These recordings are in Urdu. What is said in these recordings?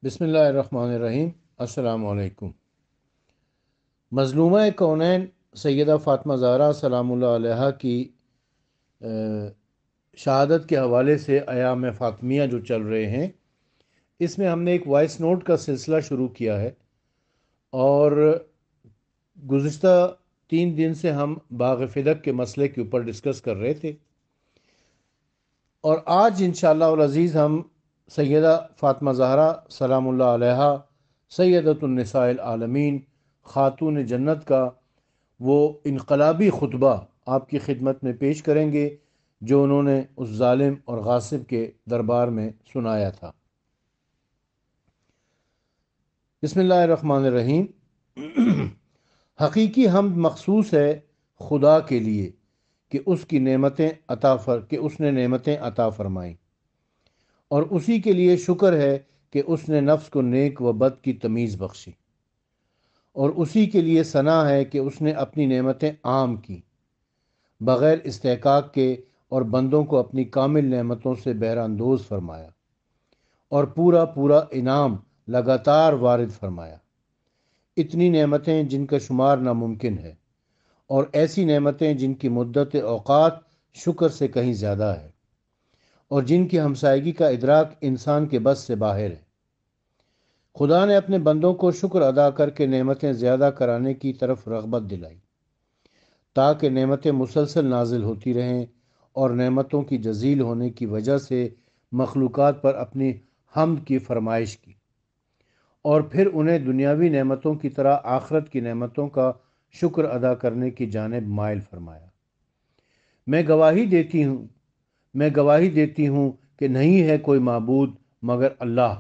بسم اللہ الرحمن الرحیم۔ السلام علیکم۔ مظلومہ کونین سیدہ فاطمہ زہرا سلام اللہ علیہا کی شہادت کے حوالے سے ایام فاطمیہ جو چل رہے ہیں، اس میں ہم نے ایک وائس نوٹ کا سلسلہ شروع کیا ہے، اور گزشتہ 3 دن سے ہم باغ فدق کے مسئلے کے اوپر ڈسکس کر رہے تھے، اور آج انشاءاللہ العزیز ہم سیدہ فاطمہ زہرا سلام اللہ علیہا سیدۃ النساء العالمین خاتون جنت کا وہ انقلابی خطبہ آپ کی خدمت میں پیش کریں گے جو انہوں نے اس ظالم اور غاصب کے دربار میں سنایا تھا۔ بسم اللہ الرحمن الرحیم۔ حقیقی حمد مخصوص ہے خدا کے لیے کہ اس نے نعمتیں عطا فرمائیں، اور اسی کے لیے شکر ہے کہ اس نے نفس کو نیک و بد کی تمیز بخشی، اور اسی کے لیے ثنا ہے کہ اس نے اپنی نعمتیں عام کی بغیر استحقاق کے، اور بندوں کو اپنی کامل نعمتوں سے بہرہ اندوز فرمایا، اور پورا پورا انعام لگاتار وارد فرمایا۔ اتنی نعمتیں جن کا شمار ناممکن ہے، اور ایسی نعمتیں جن کی مدت اوقات شکر سے کہیں زیادہ ہے، اور جن کی ہمسائیگی کا ادراک انسان کے بس سے باہر ہے۔ خدا نے اپنے بندوں کو شکر ادا کر کے نعمتیں زیادہ کرانے کی طرف رغبت دلائی، تاکہ نعمتیں مسلسل نازل ہوتی رہیں، اور نعمتوں کی جزیل ہونے کی وجہ سے مخلوقات پر اپنی حمد کی فرمائش کی، اور پھر انہیں دنیاوی نعمتوں کی طرح آخرت کی نعمتوں کا شکر ادا کرنے کی جانب مائل فرمایا۔ میں گواہی دیتی ہوں کہ نہیں ہے کوئی معبود مگر اللہ،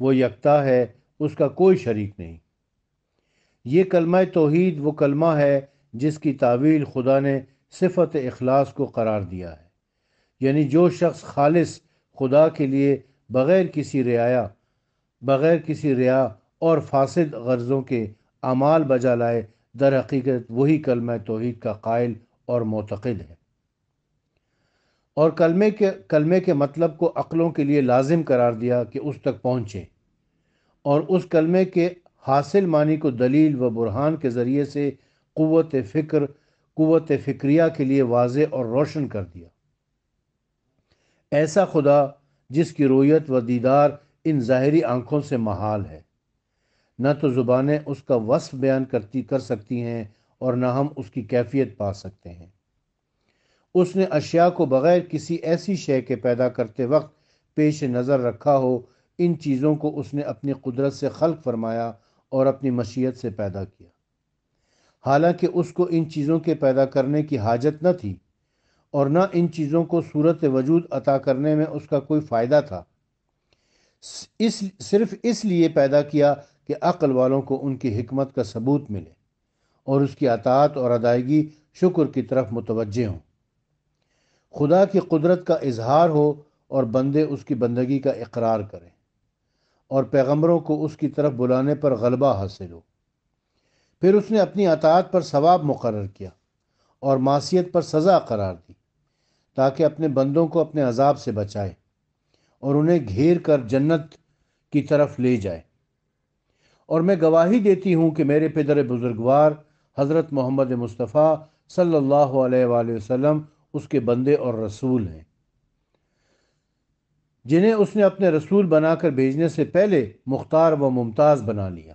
وہ یکتا ہے، اس کا کوئی شریک نہیں۔ یہ کلمہ توحید وہ کلمہ ہے جس کی تعویل خدا نے صفت اخلاص کو قرار دیا ہے، یعنی جو شخص خالص خدا کے لیے بغیر کسی ریا اور فاسد غرضوں کے اعمال بجا لائے، در حقیقت وہی کلمہ توحید کا قائل اور معتقد ہے، اور کلمے کے مطلب کو عقلوں کے لیے لازم قرار دیا کہ اس تک پہنچے، اور اس کلمے کے حاصل معنی کو دلیل و برہان کے ذریعے سے قوت فکریہ کے لیے واضح اور روشن کر دیا۔ ایسا خدا جس کی رویت و دیدار ان ظاہری آنکھوں سے محال ہے، نہ تو زبانیں اس کا وصف بیان کر سکتی ہیں، اور نہ ہم اس کی کیفیت پا سکتے ہیں۔ اس نے اشیاء کو بغیر کسی ایسی شے کے پیدا کرتے وقت پیش نظر رکھا ہو، ان چیزوں کو اس نے اپنی قدرت سے خلق فرمایا اور اپنی مشیت سے پیدا کیا، حالانکہ اس کو ان چیزوں کے پیدا کرنے کی حاجت نہ تھی، اور نہ ان چیزوں کو صورت وجود عطا کرنے میں اس کا کوئی فائدہ تھا۔ صرف اس لیے پیدا کیا کہ عقل والوں کو ان کی حکمت کا ثبوت ملے، اور اس کی اطاعت اور ادائیگی شکر کی طرف متوجہ ہوں، خدا کی قدرت کا اظہار ہو، اور بندے اس کی بندگی کا اقرار کریں، اور پیغمبروں کو اس کی طرف بلانے پر غلبہ حاصل ہو۔ پھر اس نے اپنی اطاعت پر ثواب مقرر کیا، اور معصیت پر سزا قرار دی، تاکہ اپنے بندوں کو اپنے عذاب سے بچائے، اور انہیں گھیر کر جنت کی طرف لے جائے۔ اور میں گواہی دیتی ہوں کہ میرے پدر بزرگوار حضرت محمد مصطفیٰ صلی اللہ علیہ وآلہ وسلم اس کے بندے اور رسول ہیں، جنہیں اس نے اپنے رسول بنا کر بھیجنے سے پہلے مختار و ممتاز بنا لیا،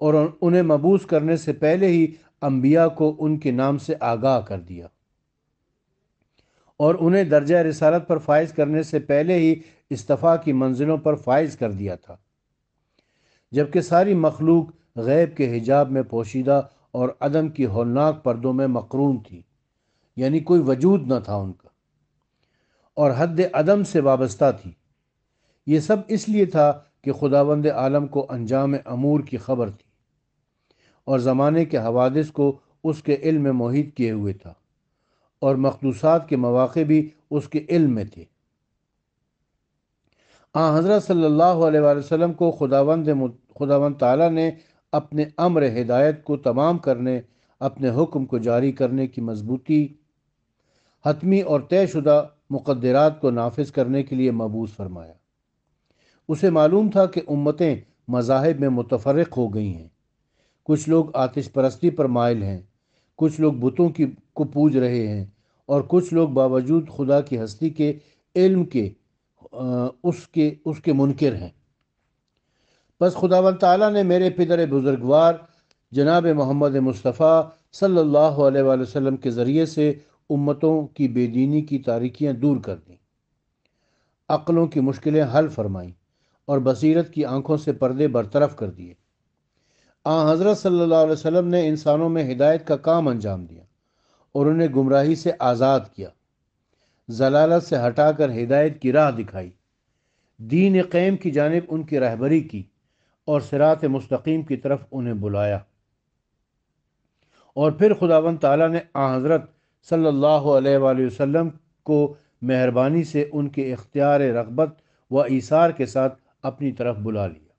اور انہیں مبعوث کرنے سے پہلے ہی انبیاء کو ان کے نام سے آگاہ کر دیا، اور انہیں درجہ رسالت پر فائز کرنے سے پہلے ہی اصطفاء کی منزلوں پر فائز کر دیا تھا، جبکہ ساری مخلوق غیب کے حجاب میں پوشیدہ اور عدم کی ہولناک پردوں میں مقرون تھی، یعنی کوئی وجود نہ تھا ان کا، اور حد عدم سے وابستہ تھی۔ یہ سب اس لیے تھا کہ خداوند عالم کو انجام امور کی خبر تھی، اور زمانے کے حوادث کو اس کے علم میں محیط کیے ہوئے تھا، اور مخدوسات کے مواقع بھی اس کے علم میں تھے۔ حضرت صلی اللہ علیہ وآلہ وسلم کو خداوند تعالیٰ نے اپنے امر ہدایت کو تمام کرنے، اپنے حکم کو جاری کرنے کی مضبوطی، حتمی اور طے شدہ مقدرات کو نافذ کرنے کے لیے مبعوث فرمایا۔ اسے معلوم تھا کہ امتیں مذاہب میں متفرق ہو گئی ہیں، کچھ لوگ آتش پرستی پر مائل ہیں، کچھ لوگ بتوں کو پوج رہے ہیں، اور کچھ لوگ باوجود خدا کی ہستی کے علم کے اس کے منکر ہیں۔ بس خداوند تعالیٰ نے میرے پدر بزرگوار جناب محمد مصطفیٰ صلی اللہ علیہ وآلہ وسلم کے ذریعے سے امتوں کی بے دینی کی تاریکیاں دور کر دیں، عقلوں کی مشکلیں حل فرمائیں اور بصیرت کی آنکھوں سے پردے برطرف کر دیے۔ حضرت صلی اللہ علیہ وسلم نے انسانوں میں ہدایت کا کام انجام دیا اور انہیں گمراہی سے آزاد کیا، ضلالت سے ہٹا کر ہدایت کی راہ دکھائی، دین قیم کی جانب ان کی رہبری کی اور صراط مستقیم کی طرف انہیں بلایا۔ اور پھر خداوند تعالیٰ نے حضرت صلی اللہ علیہ وآلہ وسلم کو مہربانی سے ان کے اختیار رغبت و ایثار کے ساتھ اپنی طرف بلا لیا۔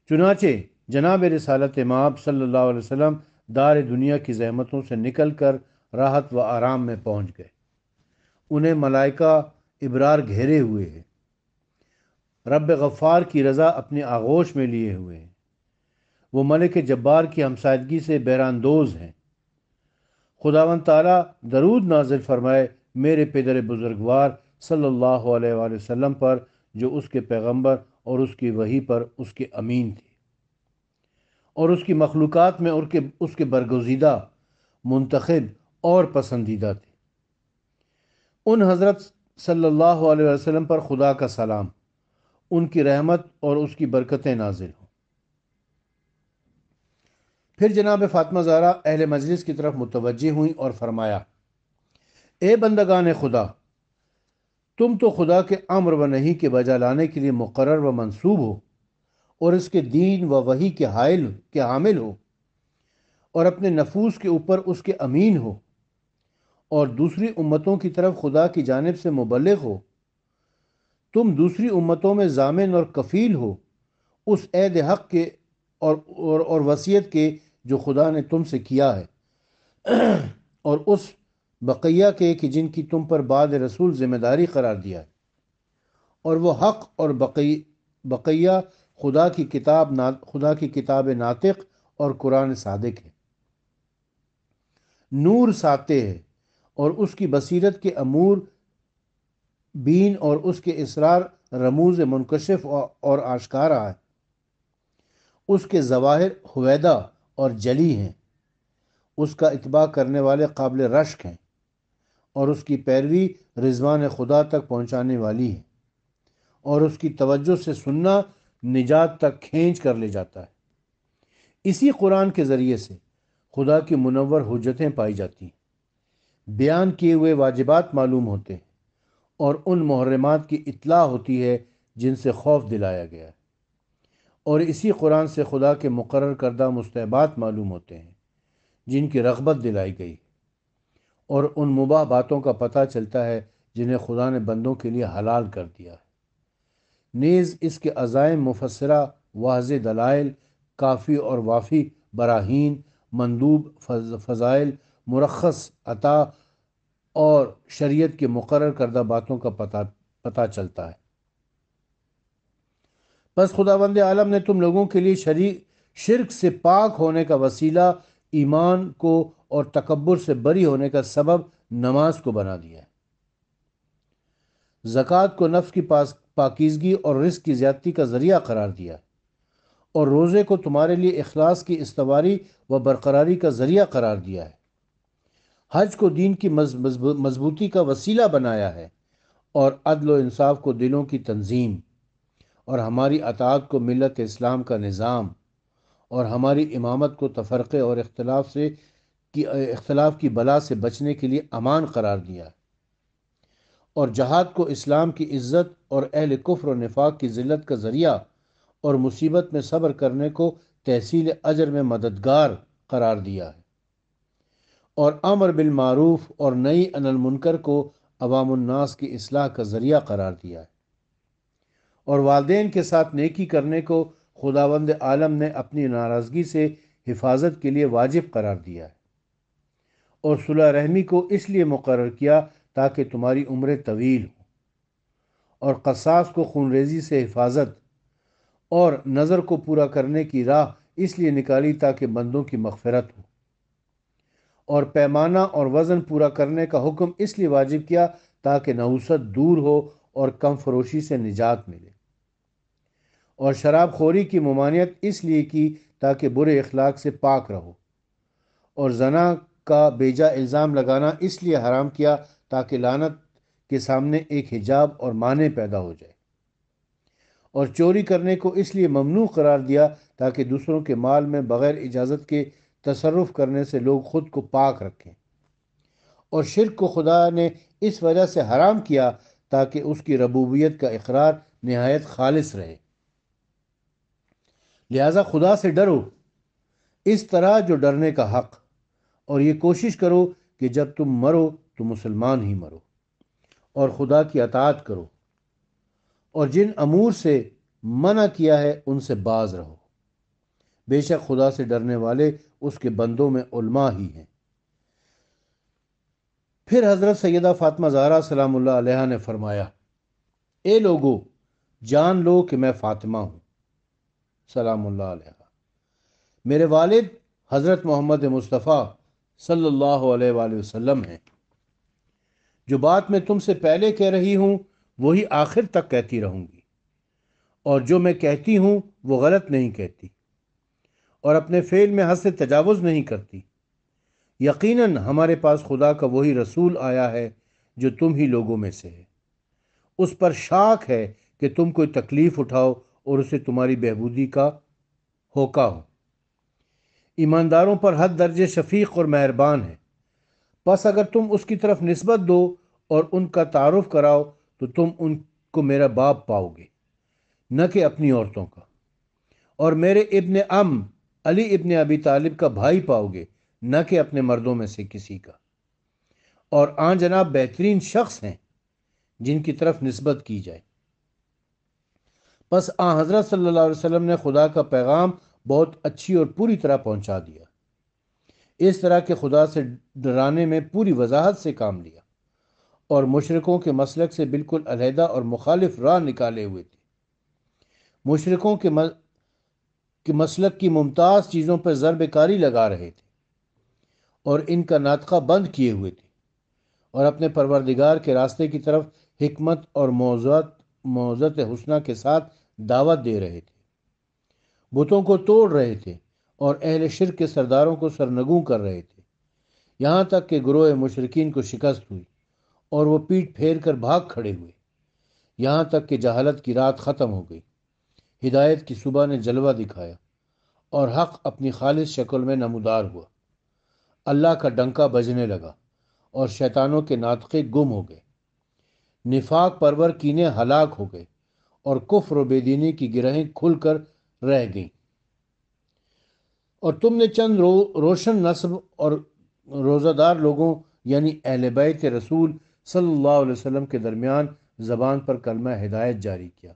چنانچہ جناب رسالت مآب صلی اللہ علیہ وسلم دار دنیا کی زحمتوں سے نکل کر راحت و آرام میں پہنچ گئے۔ انہیں ملائکہ ابرار گھیرے ہوئے ہیں، رب غفار کی رضا اپنے آغوش میں لیے ہوئے ہیں، وہ ملک جبار کی ہمسائیدگی سے بہراندوز ہیں۔ خداوند تعالیٰ درود نازل فرمائے میرے پدر بزرگوار صلی اللہ علیہ وآلہ وسلم پر، جو اس کے پیغمبر اور اس کی وحی پر اس کے امین تھے، اور اس کی مخلوقات میں اس کے برگزیدہ، منتخب اور پسندیدہ تھے۔ ان حضرت صلی اللہ علیہ وسلم پر خدا کا سلام، ان کی رحمت اور اس کی برکتیں نازل ہوں۔ پھر جناب فاطمہ زہرا اہل مجلس کی طرف متوجہ ہوئیں اور فرمایا، اے بندگان خدا، تم تو خدا کے امر و نہی کے بجا لانے کے لیے مقرر و منصوب ہو، اور اس کے دین و وحی کے حامل ہو، اور اپنے نفوس کے اوپر اس کے امین ہو، اور دوسری امتوں کی طرف خدا کی جانب سے مبلغ ہو۔ تم دوسری امتوں میں ضامن اور کفیل ہو اس عہد حق کے اور وصیت کے جو خدا نے تم سے کیا ہے، اور اس بقیہ کے کہ جن کی تم پر بعد رسول ذمہ داری قرار دیا ہے، اور وہ حق اور بقیہ خدا کی کتاب ناطق اور قرآن صادق ہے، نور ساتے ہے، اور اس کی بصیرت کے امور بین اور اس کے اسرار رموز منکشف اور آشکارا ہے، اس کے ظواہر ہویدہ اور جلی ہیں، اس کا اتباع کرنے والے قابل رشک ہیں، اور اس کی پیروی رضوان خدا تک پہنچانے والی ہے، اور اس کی توجہ سے سننا نجات تک کھینچ کر لے جاتا ہے۔ اسی قرآن کے ذریعے سے خدا کی منور حجتیں پائی جاتی ہیں، بیان کیے ہوئے واجبات معلوم ہوتے ہیں، اور ان محرمات کی اطلاع ہوتی ہے جن سے خوف دلایا گیا ہے، اور اسی قرآن سے خدا کے مقرر کردہ مستحبات معلوم ہوتے ہیں جن کی رغبت دلائی گئی، اور ان مباح باتوں کا پتہ چلتا ہے جنہیں خدا نے بندوں کے لیے حلال کر دیا ہے۔ نیز اس کے عزائم مفسرہ، واضح دلائل، کافی اور وافی براہین، مندوب فضائل، مرخص عطا اور شریعت کے مقرر کردہ باتوں کا پتہ چلتا ہے۔ بس خداوند عالم نے تم لوگوں کے لیے شرک سے پاک ہونے کا وسیلہ، ایمان کو اور تکبر سے بری ہونے کا سبب نماز کو بنا دیا ہے، زکوٰۃ کو نفس کی پاکیزگی اور رزق کی زیادتی کا ذریعہ قرار دیا ہے، اور روزے کو تمہارے لیے اخلاص کی استواری و برقراری کا ذریعہ قرار دیا ہے، حج کو دین کی مضبوطی کا وسیلہ بنایا ہے، اور عدل و انصاف کو دلوں کی تنظیم، اور ہماری اطاعت کو ملت اسلام کا نظام، اور ہماری امامت کو تفرقے اور اختلاف کی بلا سے بچنے کے لیے امان قرار دیا ہے، اور جہاد کو اسلام کی عزت اور اہل کفر و نفاق کی ذلت کا ذریعہ، اور مصیبت میں صبر کرنے کو تحصیل اجر میں مددگار قرار دیا ہے، اور امر بالمعروف اور نہی عن المنکر کو عوام الناس کی اصلاح کا ذریعہ قرار دیا ہے، اور والدین کے ساتھ نیکی کرنے کو خداوند عالم نے اپنی ناراضگی سے حفاظت کے لیے واجب قرار دیا ہے، اور صلح رحمی کو اس لیے مقرر کیا تاکہ تمہاری عمریں طویل ہوں، اور قصاص کو خون ریزی سے حفاظت اور نظر کو پورا کرنے کی راہ اس لیے نکالی تاکہ بندوں کی مغفرت ہو، اور پیمانہ اور وزن پورا کرنے کا حکم اس لیے واجب کیا تاکہ نحوست دور ہو اور کم فروشی سے نجات ملے، اور شراب خوری کی ممانعت اس لیے کی تاکہ برے اخلاق سے پاک رہو، اور زنا کا بیجا الزام لگانا اس لیے حرام کیا تاکہ لعنت کے سامنے ایک حجاب اور مانع پیدا ہو جائے، اور چوری کرنے کو اس لیے ممنوع قرار دیا تاکہ دوسروں کے مال میں بغیر اجازت کے تصرف کرنے سے لوگ خود کو پاک رکھیں، اور شرک کو خدا نے اس وجہ سے حرام کیا تاکہ اس کی ربوبیت کا اقرار نہایت خالص رہے۔ لہذا خدا سے ڈرو اس طرح جو ڈرنے کا حق، اور یہ کوشش کرو کہ جب تم مرو تو مسلمان ہی مرو، اور خدا کی اطاعت کرو، اور جن امور سے منع کیا ہے ان سے باز رہو، بے شک خدا سے ڈرنے والے اس کے بندوں میں علماء ہی ہیں۔ پھر حضرت سیدہ فاطمہ زہرا سلام اللہ علیہا نے فرمایا، اے لوگو، جان لو کہ میں فاطمہ ہوں سلام اللہ علیہا، میرے والد حضرت محمد مصطفیٰ صلی اللہ علیہ وآلہ وسلم ہیں۔ جو بات میں تم سے پہلے کہہ رہی ہوں وہی آخر تک کہتی رہوں گی، اور جو میں کہتی ہوں وہ غلط نہیں کہتی، اور اپنے فعل میں حد سے تجاوز نہیں کرتی۔ یقیناً ہمارے پاس خدا کا وہی رسول آیا ہے جو تم ہی لوگوں میں سے ہے، اس پر شاک ہے کہ تم کوئی تکلیف اٹھاؤ اور اسے تمہاری بہبودی کا ہوکا ہو۔ ایمانداروں پر حد درجے شفیق اور مہربان ہے، پس اگر تم اس کی طرف نسبت دو اور ان کا تعارف کراؤ تو تم ان کو میرا باپ پاؤ گے، نہ کہ اپنی عورتوں کا، اور میرے ابن ام علی ابن ابی طالب کا بھائی پاؤ گے، نہ کہ اپنے مردوں میں سے کسی کا، اور آن جناب بہترین شخص ہیں جن کی طرف نسبت کی جائے۔ پس آن حضرت صلی اللہ علیہ وسلم نے خدا کا پیغام بہت اچھی اور پوری طرح پہنچا دیا، اس طرح کہ خدا سے ڈرانے میں پوری وضاحت سے کام لیا، اور مشرکوں کے مسلک سے بالکل علیحدہ اور مخالف راہ نکالے ہوئے تھے۔ مشرکوں کے مسلک کی ممتاز چیزوں پر ضرب کاری لگا رہے تھے، اور ان کا ناطقہ بند کیے ہوئے تھے، اور اپنے پروردگار کے راستے کی طرف حکمت اور موعظت حسنہ کے ساتھ دعوت دے رہے تھے، بتوں کو توڑ رہے تھے، اور اہل شرک کے سرداروں کو سرنگوں کر رہے تھے، یہاں تک کہ گروہ مشرکین کو شکست ہوئی اور وہ پیٹ پھیر کر بھاگ کھڑے ہوئے، یہاں تک کہ جہالت کی رات ختم ہو گئی، ہدایت کی صبح نے جلوہ دکھایا، اور حق اپنی خالص شکل میں نمودار ہوا، اللہ کا ڈنکا بجنے لگا، اور شیطانوں کے ناطقے گم ہو گئے، نفاق پرور کینے ہلاک ہو گئے، اور کفر و بے دینی کی گرہیں کھل کر رہ گئیں، اور تم نے چند روشن نسب اور روزہ دار لوگوں یعنی اہل بیت رسول صلی اللہ علیہ وسلم کے درمیان زبان پر کلمہ ہدایت جاری کیا،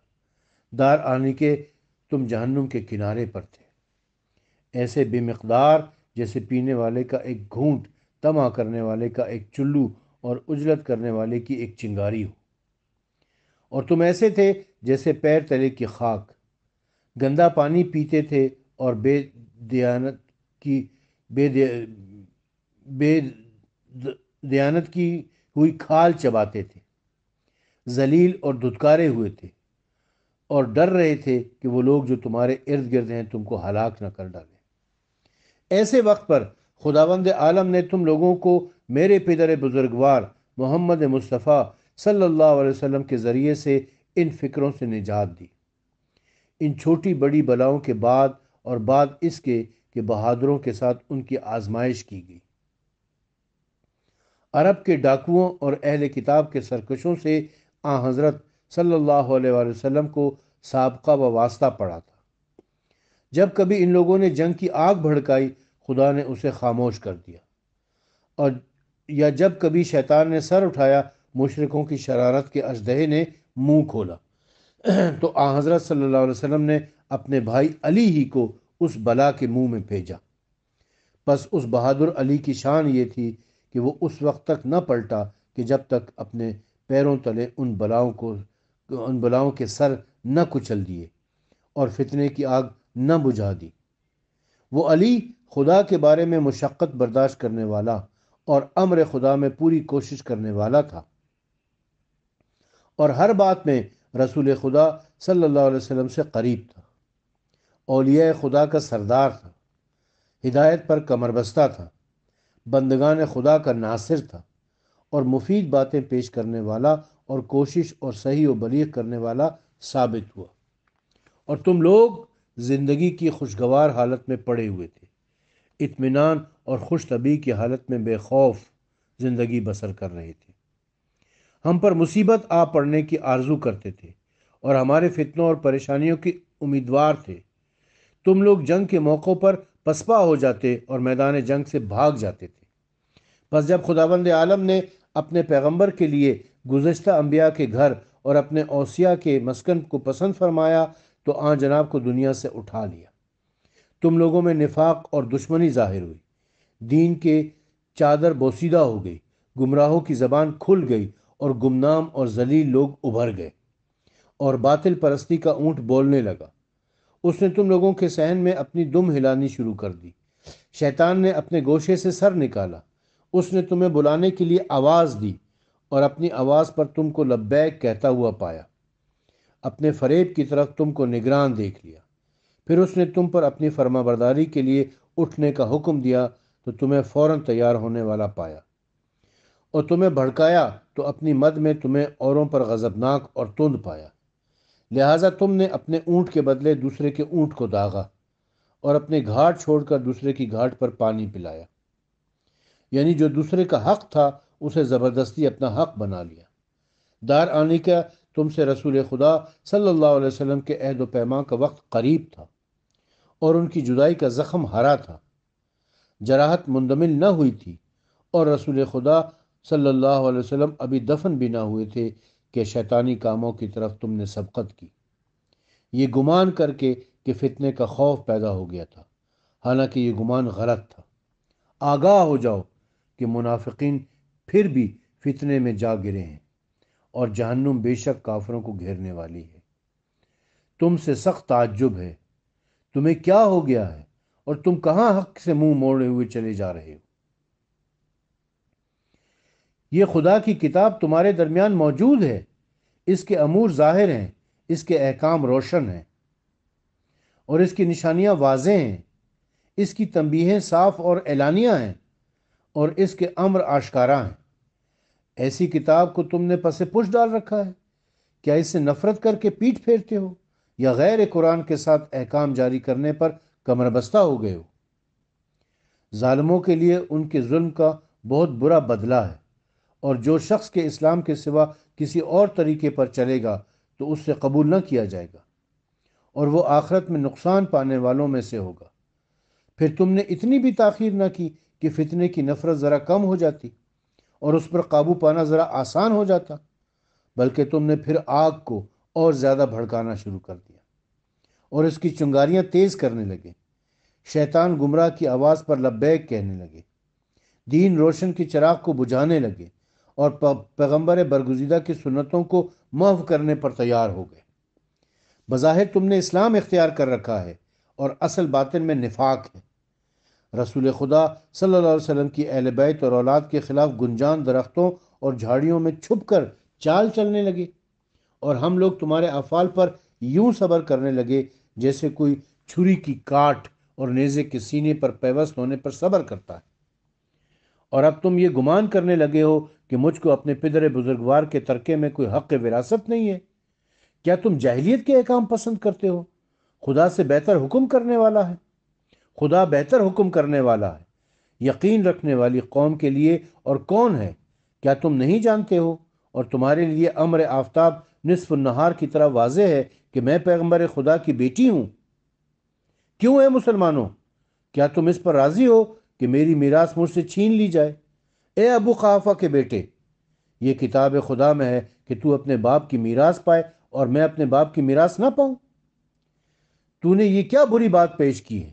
دار آنے کے تم جہنم کے کنارے پر تھے، ایسے بے مقدار جیسے پینے والے کا ایک گھونٹ، طمع کرنے والے کا ایک چلو، اور اجلت کرنے والے کی ایک چنگاری ہو، اور تم ایسے تھے جیسے پیر تلے کی خاک، گندا پانی پیتے تھے، اور بے دیانت کی ہوئی کھال چباتے تھے، ذلیل اور دھتکارے ہوئے تھے، اور ڈر رہے تھے کہ وہ لوگ جو تمہارے ارد گرد ہیں تم کو ہلاک نہ کر ڈالیں۔ ایسے وقت پر خداوند عالم نے تم لوگوں کو میرے پدر بزرگوار محمد مصطفیٰ صلی اللہ علیہ وسلم کے ذریعے سے ان فکروں سے نجات دی، ان چھوٹی بڑی بلاؤں کے بعد، اور بعد اس کے کہ بہادروں کے ساتھ ان کی آزمائش کی گئی۔ عرب کے ڈاکوؤں اور اہل کتاب کے سرکشوں سے حضرت صلی اللہ علیہ وآلہ وسلم کو سابقہ و واسطہ پڑا تھا۔ جب کبھی ان لوگوں نے جنگ کی آگ بھڑکائی خدا نے اسے خاموش کر دیا، اور یا جب کبھی شیطان نے سر اٹھایا مشرکوں کی شرارت کے اژدہے نے منہ کھولا تو حضرت صلی اللہ علیہ وسلم نے اپنے بھائی علی ہی کو اس بلا کے منہ میں بھیجا۔ پس اس بہادر علی کی شان یہ تھی کہ وہ اس وقت تک نہ پلٹا کہ جب تک اپنے پیروں تلے ان بلاؤں کو ان بلاؤں کے سر نہ کچل دیے اور فتنے کی آگ نہ بجھا دی۔ وہ علی خدا کے بارے میں مشقت برداشت کرنے والا اور امر خدا میں پوری کوشش کرنے والا تھا، اور ہر بات میں رسول خدا صلی اللہ علیہ وسلم سے قریب تھا، اولیاء خدا کا سردار تھا، ہدایت پر کمر بستہ تھا، بندگان خدا کا ناصر تھا، اور مفید باتیں پیش کرنے والا اور کوشش اور صحیح و بلیغ کرنے والا ثابت ہوا۔ اور تم لوگ زندگی کی خوشگوار حالت میں پڑے ہوئے تھے، اطمینان اور خوش طبعی کی حالت میں بے خوف زندگی بسر کر رہے تھے۔ ہم پر مصیبت آ پڑنے کی آرزو کرتے تھے اور ہمارے فتنوں اور پریشانیوں کی امیدوار تھے۔ تم لوگ جنگ کے موقعوں پر پسپا ہو جاتے اور میدان جنگ سے بھاگ جاتے تھے۔ پس جب خداوند عالم نے اپنے پیغمبر کے لیے گزشتہ انبیاء کے گھر اور اپنے اوصیاء کے مسکن کو پسند فرمایا تو آن جناب کو دنیا سے اٹھا لیا۔ تم لوگوں میں نفاق اور دشمنی ظاہر ہوئی، دین کے چادر بوسیدہ ہو گئی، گمراہوں کی زبان کھل گئی اور گمنام اور ذلیل لوگ ابھر گئے، اور باطل پرستی کا اونٹ بولنے لگا۔ اس نے تم لوگوں کے صحن میں اپنی دم ہلانی شروع کر دی۔ شیطان نے اپنے گوشے سے سر نکالا، اس نے تمہیں بلانے کے لیے آواز دی اور اپنی آواز پر تم کو لبیک کہتا ہوا پایا۔ اپنے فریب کی طرف تم کو نگران دیکھ لیا، پھر اس نے تم پر اپنی فرما برداری کے لیے اٹھنے کا حکم دیا تو تمہیں فوراً تیار ہونے والا پایا، اور تمہیں بھڑکایا تو اپنی مد میں تمہیں اوروں پر غضبناک اور تند پایا۔ لہٰذا تم نے اپنے اونٹ کے بدلے دوسرے کے اونٹ کو داغا اور اپنے گھاٹ چھوڑ کر دوسرے کی گھاٹ پر پانی پلایا، یعنی جو دوسرے کا حق تھا اسے زبردستی اپنا حق بنا لیا۔ دار آنے کا تم سے رسول خدا صلی اللہ علیہ وسلم کے عہد و پیمان کا وقت قریب تھا، اور ان کی جدائی کا زخم ہرا تھا، جراحت مندمل نہ ہوئی تھی، اور رسول خدا صلی اللہ علیہ وسلم ابھی دفن بھی نہ ہوئے تھے کہ شیطانی کاموں کی طرف تم نے سبقت کی، یہ گمان کر کے کہ فتنے کا خوف پیدا ہو گیا تھا، حالانکہ یہ گمان غلط تھا۔ آگاہ ہو جاؤ کہ منافقین پھر بھی فتنے میں جا گرے ہیں، اور جہنم بے شک کافروں کو گھیرنے والی ہے۔ تم سے سخت تعجب ہے، تمہیں کیا ہو گیا ہے اور تم کہاں حق سے منہ موڑے ہوئے چلے جا رہے ہو؟ یہ خدا کی کتاب تمہارے درمیان موجود ہے، اس کے امور ظاہر ہیں، اس کے احکام روشن ہیں اور اس کی نشانیاں واضح ہیں، اس کی تنبیہیں صاف اور اعلانیہ ہیں اور اس کے امر آشکارا ہیں۔ ایسی کتاب کو تم نے پس پش ڈال رکھا ہے؟ کیا اس سے نفرت کر کے پیٹ پھیرتے ہو، یا غیر قرآن کے ساتھ احکام جاری کرنے پر کمر بستہ ہو گئے ہو؟ ظالموں کے لیے ان کے ظلم کا بہت برا بدلہ ہے، اور جو شخص کے اسلام کے سوا کسی اور طریقے پر چلے گا تو اس سے قبول نہ کیا جائے گا، اور وہ آخرت میں نقصان پانے والوں میں سے ہوگا۔ پھر تم نے اتنی بھی تاخیر نہ کی کہ فتنے کی نفرت ذرا کم ہو جاتی اور اس پر قابو پانا ذرا آسان ہو جاتا، بلکہ تم نے پھر آگ کو اور زیادہ بھڑکانا شروع کر دیا اور اس کی چنگاریاں تیز کرنے لگے۔ شیطان گمراہ کی آواز پر لبیک کہنے لگے، دین روشن کی چراغ کو بجھانے لگے، اور پیغمبر برگزیدہ کی سنتوں کو محو کرنے پر تیار ہو گئے۔ بظاہر تم نے اسلام اختیار کر رکھا ہے اور اصل باطن میں نفاق ہے۔ رسول خدا صلی اللہ علیہ وسلم کی اہل بیت اور اولاد کے خلاف گنجان درختوں اور جھاڑیوں میں چھپ کر چال چلنے لگے، اور ہم لوگ تمہارے افعال پر یوں صبر کرنے لگے جیسے کوئی چھری کی کاٹ اور نیزے کے سینے پر پیوست ہونے پر صبر کرتا ہے۔ اور اب تم یہ گمان کرنے لگے ہو کہ مجھ کو اپنے پدر بزرگوار کے ترکے میں کوئی حق وراثت نہیں ہے۔ کیا تم جاہلیت کے احکام پسند کرتے ہو؟ خدا سے بہتر حکم کرنے والا ہے، خدا بہتر حکم کرنے والا ہے۔ یقین رکھنے والی قوم کے لیے اور کون ہے؟ کیا تم نہیں جانتے ہو؟ اور تمہارے لیے امر آفتاب نصف النہار کی طرح واضح ہے کہ میں پیغمبر خدا کی بیٹی ہوں۔ کیوں ہے مسلمانوں، کیا تم اس پر راضی ہو کہ میری میراث مجھ سے چھین لی جائے؟ اے ابو قحافہ کے بیٹے، یہ کتاب خدا میں ہے کہ تو اپنے باپ کی میراث پائے اور میں اپنے باپ کی میراث نہ پاؤں۔ تو نے یہ کیا بری بات پیش کی ہے؟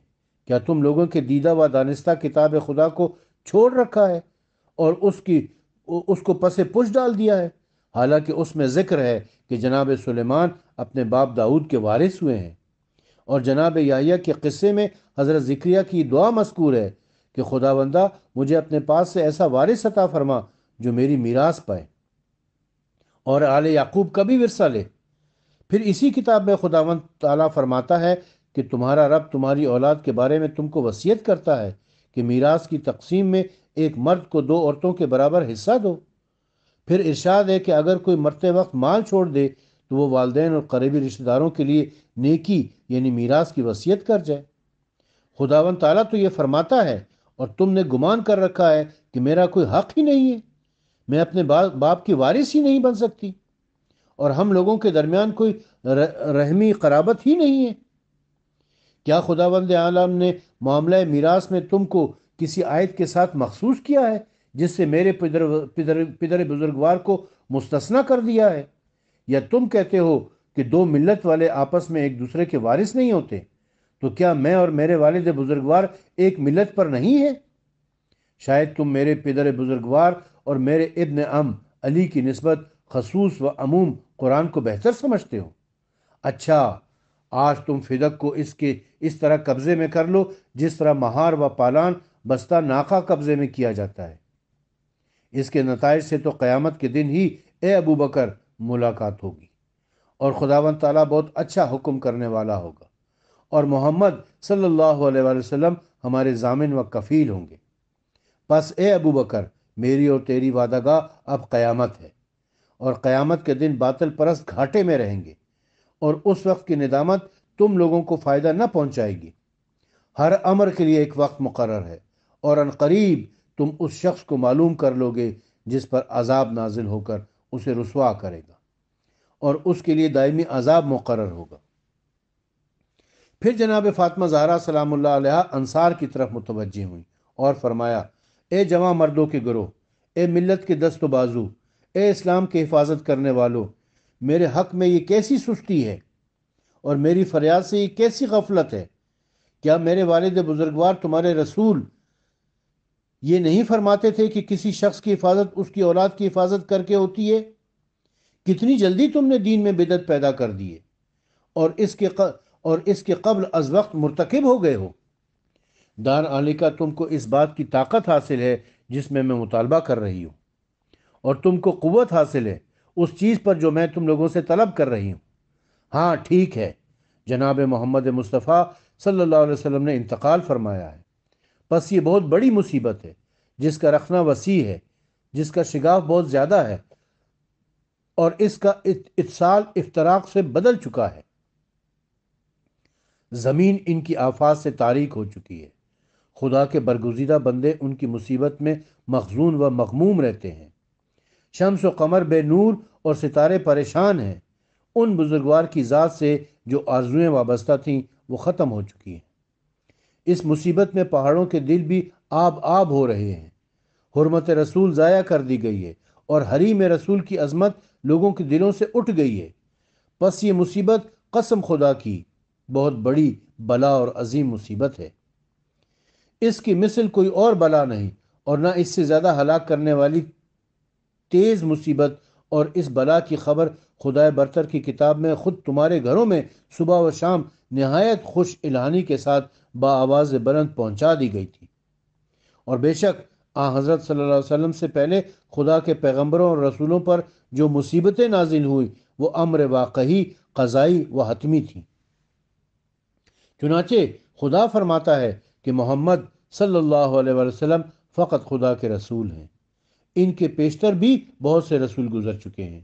کیا تم لوگوں کے دیدہ و دانستہ کتاب خدا کو چھوڑ رکھا ہے اور اس کو پس پش ڈال دیا ہے؟ حالانکہ اس میں ذکر ہے کہ جناب سلیمان اپنے باپ داؤد کے وارث ہوئے ہیں، اور جناب یحییٰ کے قصے میں حضرت زکریا کی دعا مذکور ہے کہ خداوندہ مجھے اپنے پاس سے ایسا وارث عطا فرما جو میری میراث پائے اور آل یعقوب کا بھی ورثہ لے۔ پھر اسی کتاب میں خداوند تعالیٰ فرماتا ہے کہ تمہارا رب تمہاری اولاد کے بارے میں تم کو وصیت کرتا ہے کہ میراث کی تقسیم میں ایک مرد کو 2 عورتوں کے برابر حصہ دو۔ پھر ارشاد ہے کہ اگر کوئی مرتے وقت مال چھوڑ دے تو وہ والدین اور قریبی رشتہ داروں کے لیے نیکی یعنی میراث کی وصیت کر جائے۔ خداوند تعالیٰ تو یہ فرماتا ہے اور تم نے گمان کر رکھا ہے کہ میرا کوئی حق ہی نہیں ہے، میں اپنے باپ کی وارث ہی نہیں بن سکتی، اور ہم لوگوں کے درمیان کوئی رحمی قرابت ہی نہیں ہے۔ کیا خداوند عالم نے معاملہ میراث میں تم کو کسی آیت کے ساتھ مخصوص کیا ہے جس سے میرے پدر بزرگوار کو مستثنی کر دیا ہے؟ یا تم کہتے ہو کہ 2 ملت والے آپس میں ایک دوسرے کے وارث نہیں ہوتے؟ تو کیا میں اور میرے والد بزرگوار ایک ملت پر نہیں ہیں؟ شاید تم میرے پدر بزرگوار اور میرے ابن ام علی کی نسبت خصوص و عموم قرآن کو بہتر سمجھتے ہو۔ اچھا، آج تم فدق کو اس طرح قبضے میں کر لو جس طرح مہار و پالان بستہ ناقہ قبضے میں کیا جاتا ہے۔ اس کے نتائج سے تو قیامت کے دن ہی اے ابو بکر ملاقات ہوگی، اور خداوند تعالیٰ بہت اچھا حکم کرنے والا ہوگا، اور محمد صلی اللہ علیہ وآلہ وسلم ہمارے ضامن و کفیل ہوں گے۔ پس اے ابو بکر، میری اور تیری وعدہ گاہ اب قیامت ہے، اور قیامت کے دن باطل پرست گھاٹے میں رہیں گے، اور اس وقت کی ندامت تم لوگوں کو فائدہ نہ پہنچائے گی۔ ہر امر کے لیے ایک وقت مقرر ہے، اور عنقریب تم اس شخص کو معلوم کر لو گے جس پر عذاب نازل ہو کر اسے رسوا کرے گا، اور اس کے لیے دائمی عذاب مقرر ہوگا۔ پھر جناب فاطمہ زہرا سلام اللہ علیہا انصار کی طرف متوجہ ہوئیں اور فرمایا، اے جوان مردوں کے گروہ، اے ملت کے دست و بازو، اے اسلام کے حفاظت کرنے والوں، میرے حق میں یہ کیسی سستی ہے اور میری فریاد سے یہ کیسی غفلت ہے؟ کیا میرے والد بزرگوار تمہارے رسول یہ نہیں فرماتے تھے کہ کسی شخص کی حفاظت اس کی اولاد کی حفاظت کر کے ہوتی ہے؟ کتنی جلدی تم نے دین میں بدعت پیدا کر دی ہے، اور اس کے قبل از وقت مرتکب ہو گئے ہو۔ دار علی کا تم کو اس بات کی طاقت حاصل ہے جس میں مطالبہ کر رہی ہوں، اور تم کو قوت حاصل ہے اس چیز پر جو میں تم لوگوں سے طلب کر رہی ہوں۔ ہاں ٹھیک ہے، جناب محمد مصطفیٰ صلی اللہ علیہ وسلم نے انتقال فرمایا ہے، پس یہ بہت بڑی مصیبت ہے جس کا رخنہ وسیع ہے، جس کا شگاف بہت زیادہ ہے، اور اس کا اتصال افتراق سے بدل چکا ہے۔ زمین ان کی آفات سے تاریک ہو چکی ہے، خدا کے برگزیدہ بندے ان کی مصیبت میں مخزون و مغموم رہتے ہیں، شمس و قمر بے نور اور ستارے پریشان ہیں، ان بزرگوار کی ذات سے جو آرزویں وابستہ تھیں وہ ختم ہو چکی ہیں۔ اس مصیبت میں پہاڑوں کے دل بھی آب ہو رہے ہیں، حرمت رسول ضائع کر دی گئی ہے، اور حریم رسول کی عظمت لوگوں کے دلوں سے اٹھ گئی ہے۔ پس یہ مصیبت قسم خدا کی بہت بڑی بلا اور عظیم مصیبت ہے، اس کی مثل کوئی اور بلا نہیں، اور نہ اس سے زیادہ ہلاک کرنے والی تیز مصیبت، اور اس بلا کی خبر خدائے برتر کی کتاب میں خود تمہارے گھروں میں صبح و شام نہایت خوش الہانی کے ساتھ بآواز بلند پہنچا دی گئی تھی۔ اور بے شک حضرت صلی اللہ علیہ وسلم سے پہلے خدا کے پیغمبروں اور رسولوں پر جو مصیبتیں نازل ہوئی وہ امر واقعی، قضائی و حتمی تھیں۔ چنانچہ خدا فرماتا ہے کہ محمد صلی اللہ علیہ وسلم فقط خدا کے رسول ہیں، ان کے پیشتر بھی بہت سے رسول گزر چکے ہیں،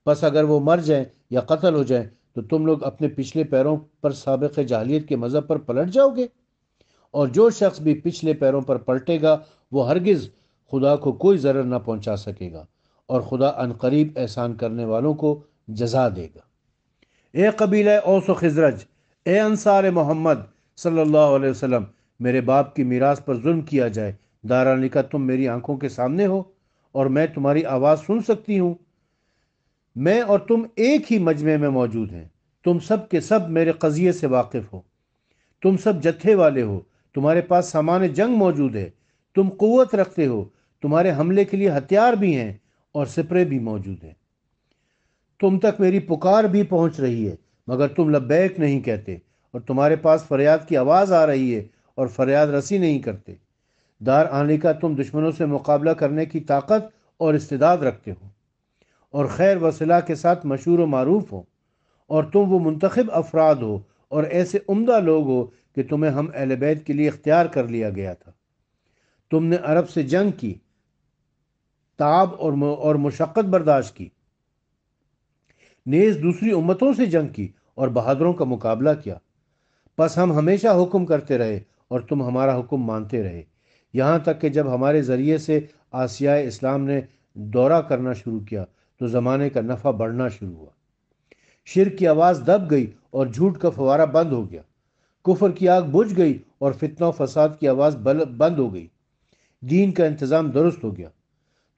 پس اگر وہ مر جائیں یا قتل ہو جائیں تو تم لوگ اپنے پچھلے پیروں پر سابق جاہلیت کے مذہب پر پلٹ جاؤ گے، اور جو شخص بھی پچھلے پیروں پر پلٹے گا وہ ہرگز خدا کو کوئی ضرر نہ پہنچا سکے گا، اور خدا عنقریب احسان کرنے والوں کو جزا دے گا۔ اے قبیلہ اوس و خزرج، اے انصار محمد صلی اللہ علیہ وسلم، میرے باپ کی میراث پر ظلم کیا جائے، دارانی کا تم میری آنکھوں کے سامنے ہو اور میں تمہاری آواز سن سکتی ہوں۔ میں اور تم ایک ہی مجمع میں موجود ہیں، تم سب کے سب میرے قضیے سے واقف ہو، تم سب جتھے والے ہو، تمہارے پاس سامان جنگ موجود ہے، تم قوت رکھتے ہو، تمہارے حملے کے لیے ہتھیار بھی ہیں اور سپرے بھی موجود ہیں۔ تم تک میری پکار بھی پہنچ رہی ہے مگر تم لبیک نہیں کہتے، اور تمہارے پاس فریاد کی آواز آ رہی ہے اور فریاد رسی نہیں کرتے۔ دار آنے کا تم دشمنوں سے مقابلہ کرنے کی طاقت اور استعداد رکھتے ہو، اور خیر و صلاح کے ساتھ مشہور و معروف ہو، اور تم وہ منتخب افراد ہو اور ایسے عمدہ لوگ ہو کہ تمہیں ہم اہل بیت کے لیے اختیار کر لیا گیا تھا۔ تم نے عرب سے جنگ کی، تعب اور مشقت برداشت کی، نیز دوسری امتوں سے جنگ کی اور بہادروں کا مقابلہ کیا۔ پس ہم ہمیشہ حکم کرتے رہے اور تم ہمارا حکم مانتے رہے، یہاں تک کہ جب ہمارے ذریعے سے آسیائے اسلام نے دورہ کرنا شروع کیا تو زمانے کا نفع بڑھنا شروع ہوا۔ شرک کی آواز دب گئی اور جھوٹ کا فوارہ بند ہو گیا، کفر کی آگ بجھ گئی اور فتنہ و فساد کی آواز بند ہو گئی، دین کا انتظام درست ہو گیا۔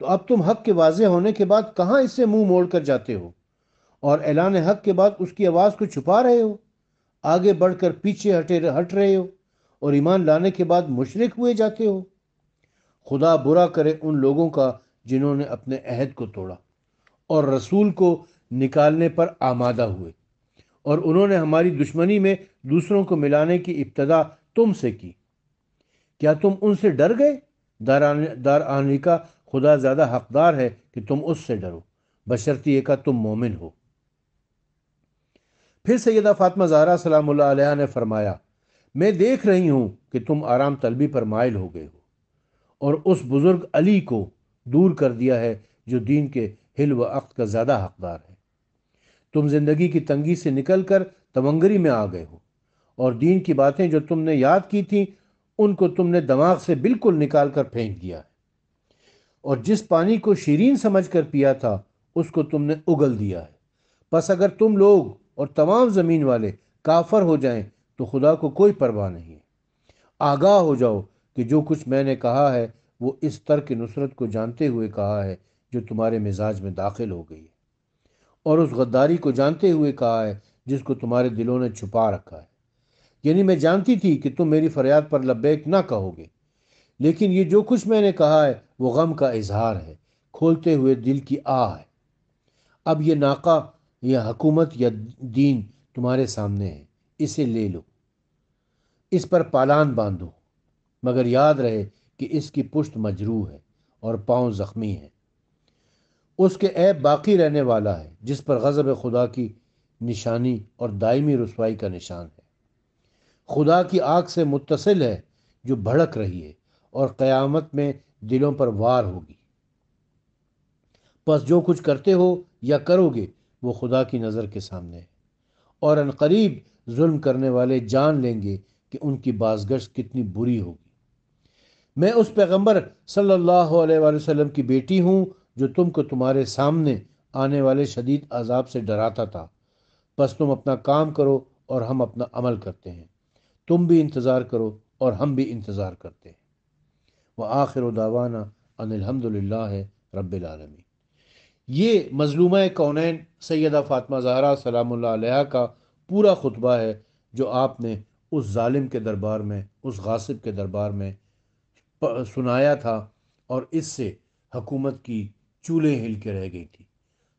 تو اب تم حق کے واضح ہونے کے بعد کہاں اس سے منہ موڑ کر جاتے ہو، اور اعلان حق کے بعد اس کی آواز کو چھپا رہے ہو، آگے بڑھ کر پیچھے ہٹ رہے ہو، اور ایمان لانے کے بعد مشرک ہوئے جاتے ہو۔ خدا برا کرے ان لوگوں کا جنہوں نے اپنے عہد کو توڑا اور رسول کو نکالنے پر آمادہ ہوئے، اور انہوں نے ہماری دشمنی میں دوسروں کو ملانے کی ابتدا تم سے کی۔ کیا تم ان سے ڈر گئے؟ دار آنے کا خدا زیادہ حقدار ہے کہ تم اس سے ڈرو، بشرطیہ یہ کہ تم مومن ہو۔ پھر سیدہ فاطمہ زہرا سلام اللہ علیہا نے فرمایا، میں دیکھ رہی ہوں کہ تم آرام طلبی پر مائل ہو گئے ہو اور اس بزرگ علی کو دور کر دیا ہے جو دین کے حل و عقد کا زیادہ حقدار ہے۔ تم زندگی کی تنگی سے نکل کر تمنگری میں آ گئے ہو، اور دین کی باتیں جو تم نے یاد کی تھیں ان کو تم نے دماغ سے بالکل نکال کر پھینک دیا ہے، اور جس پانی کو شیرین سمجھ کر پیا تھا اس کو تم نے اگل دیا ہے۔ پس اگر تم لوگ اور تمام زمین والے کافر ہو جائیں تو خدا کو کوئی پرواہ نہیں ہے۔ آگاہ ہو جاؤ کہ جو کچھ میں نے کہا ہے وہ اس ترک نصرت کو جانتے ہوئے کہا ہے جو تمہارے مزاج میں داخل ہو گئی ہے، اور اس غداری کو جانتے ہوئے کہا ہے جس کو تمہارے دلوں نے چھپا رکھا ہے۔ یعنی میں جانتی تھی کہ تم میری فریاد پر لبیک نہ کہو گے، لیکن یہ جو کچھ میں نے کہا ہے وہ غم کا اظہار ہے، کھولتے ہوئے دل کی آہ ہے۔ اب یہ ناقہ یا حکومت یا دین تمہارے سامنے ہے، اسے لے لو، اس پر پالان باندھو، مگر یاد رہے کہ اس کی پشت مجروح ہے اور پاؤں زخمی ہے۔ اس کے عیب باقی رہنے والا ہے جس پر غضب خدا کی نشانی اور دائمی رسوائی کا نشان ہے۔ خدا کی آگ سے متصل ہے جو بھڑک رہی ہے اور قیامت میں دلوں پر وار ہوگی۔ پس جو کچھ کرتے ہو یا کرو گے وہ خدا کی نظر کے سامنے ہے، اور عنقریب ظلم کرنے والے جان لیں گے کہ ان کی بازگشت کتنی بری ہوگی۔ میں اس پیغمبر صلی اللہ علیہ وآلہ وسلم کی بیٹی ہوں جو تم کو تمہارے سامنے آنے والے شدید عذاب سے ڈراتا تھا۔ پس تم اپنا کام کرو اور ہم اپنا عمل کرتے ہیں، تم بھی انتظار کرو اور ہم بھی انتظار کرتے ہیں۔ وآخر دعوانا ان الحمد للہ رب العالمین۔ یہ مظلومہ کونین سیدہ فاطمہ زہرا سلام اللہ علیہا کا پورا خطبہ ہے جو آپ نے اس ظالم کے دربار میں، اس غاصب کے دربار میں سنایا تھا، اور اس سے حکومت کی چولیں ہل کے رہ گئی تھی،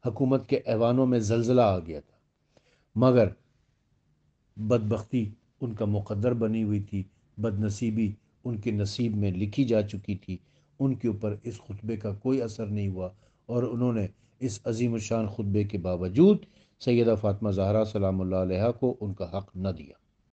حکومت کے ایوانوں میں زلزلہ آ گیا تھا، مگر بدبختی ان کا مقدر بنی ہوئی تھی، بد نصیبی ان کے نصیب میں لکھی جا چکی تھی۔ ان کے اوپر اس خطبے کا کوئی اثر نہیں ہوا، اور انہوں نے اس عظیم الشان خطبے کے باوجود سیدہ فاطمہ زہرا سلام اللہ علیہا کو ان کا حق نہ دیا۔